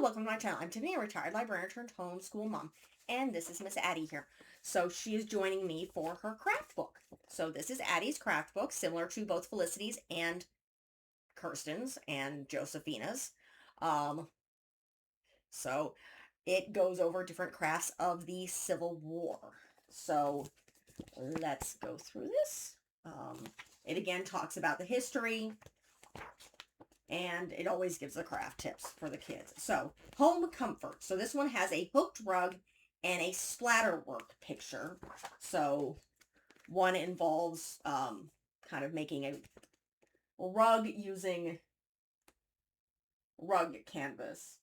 welcome to my channel. I'm Tiffany, a retired librarian turned homeschool mom, and this is Miss Addy here. So she is joining me for her craft book. So this is Addy's craft book, similar to both Felicity's and Kirsten's and Josephina's. Um, so it goes over different crafts of the Civil War. So let's go through this. It again talks about the history, and it always gives the craft tips for the kids. So, home comfort. So this one has a hooked rug and a splatterwork picture. So one involves kind of making a rug using rug canvas.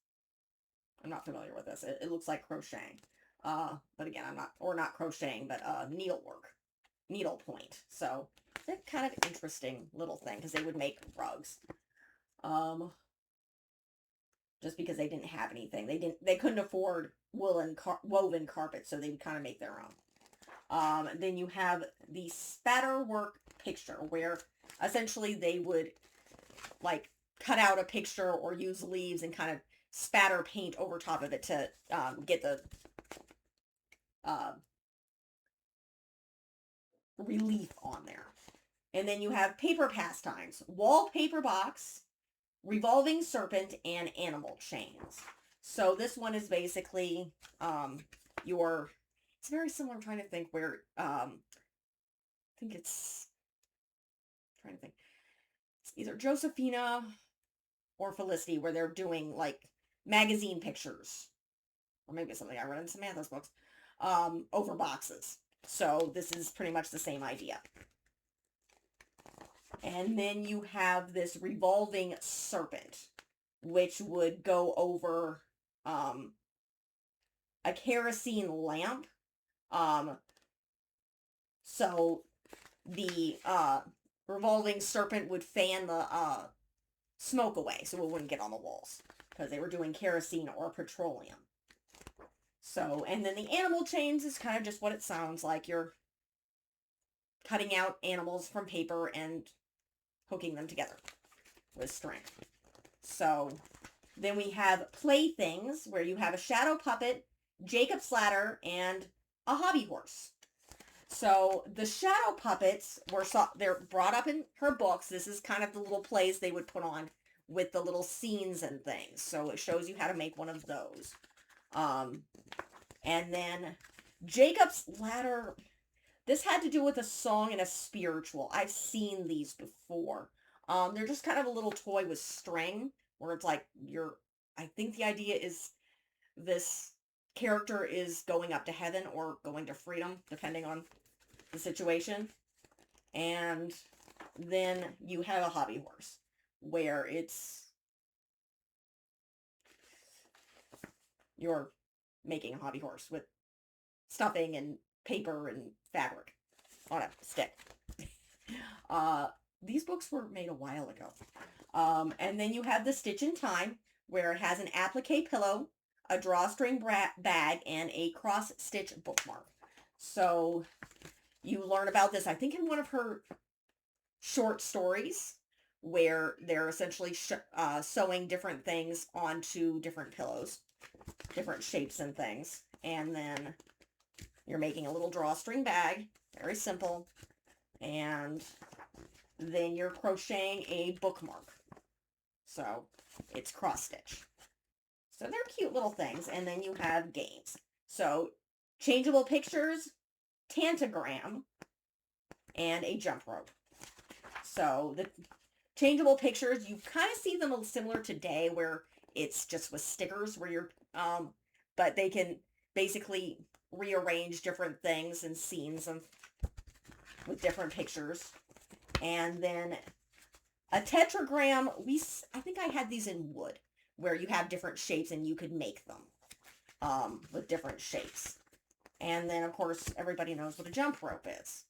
I'm not familiar with this. It looks like crocheting. But again, not crocheting, but needlework, needlepoint. So it's a kind of interesting little thing because they would make rugs. Just because they didn't have anything. They couldn't afford woven carpet, so they would kind of make their own. Then you have the spatterwork picture, where essentially they would like cut out a picture or use leaves and kind of spatter paint over top of it to get the relief on there. And then you have paper pastimes, wallpaper box, revolving serpent, and animal chains. So this one is basically it's very similar. I'm trying to think where I think it's trying to think it's either Josephina or Felicity, where they're doing like magazine pictures, or maybe something I read in Samantha's books, over boxes. So this is pretty much the same idea. And then you have this revolving serpent, which would go over a kerosene lamp. So the revolving serpent would fan the smoke away so it wouldn't get on the walls, because they were doing kerosene or petroleum. So, and then the animal chains is kind of just what it sounds like. You're cutting out animals from paper and hooking them together with string. So then we have playthings, where you have a shadow puppet, Jacob's ladder, and a hobby horse. So the shadow puppets they're brought up in her books. This is kind of the little plays they would put on with the little scenes and things. So it shows you how to make one of those. And then Jacob's ladder, this had to do with a song and a spiritual. I've seen these before. They're just kind of a little toy with string, where it's like I think the idea is this character is going up to heaven or going to freedom, depending on the situation. And then you have a hobby horse, where you're making a hobby horse with stuffing and paper and fabric on a stick. These books were made a while ago. And then you have the Stitch in Time, where it has an applique pillow, a drawstring bag, and a cross-stitch bookmark. So you learn about this, I think, in one of her short stories, where they're essentially sewing different things onto different pillows, different shapes and things. And then you're making a little drawstring bag, very simple. And then you're crocheting a bookmark. So it's cross stitch. So they're cute little things. And then you have games. So changeable pictures, tantagram, and a jump rope. So the changeable pictures, you kind of see them similar today, where it's just with stickers, where you're but they can basically rearrange different things and scenes with different pictures. And then a tetragram, I think I had these in wood, where you have different shapes and you could make them with different shapes. And then, of course, everybody knows what a jump rope is.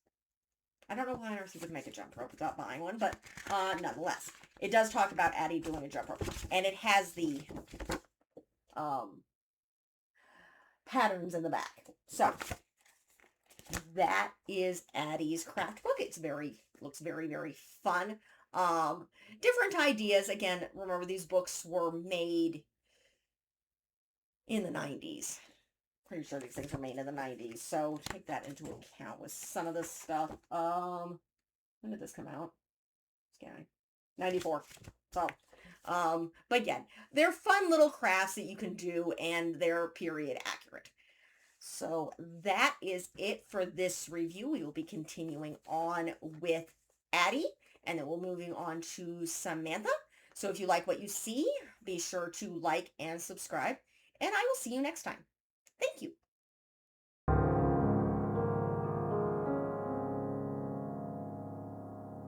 I don't know why on earth you would make a jump rope without buying one, but nonetheless, it does talk about Addy doing a jump rope. And it has the patterns in the back. So that is Addy's craft book. Looks very, very fun. Different ideas. Again, remember, these books were made in the 90s. Pretty sure these things were made in the 90s. So take that into account with some of this stuff. When did this come out? Scanning. 94. So, but again, they're fun little crafts that you can do, and they're period accurate. So that is it for this review. We will be continuing on with Addy, and then we'll moving on to Samantha. So if you like what you see, be sure to like and subscribe, and I will see you next time. Thank you.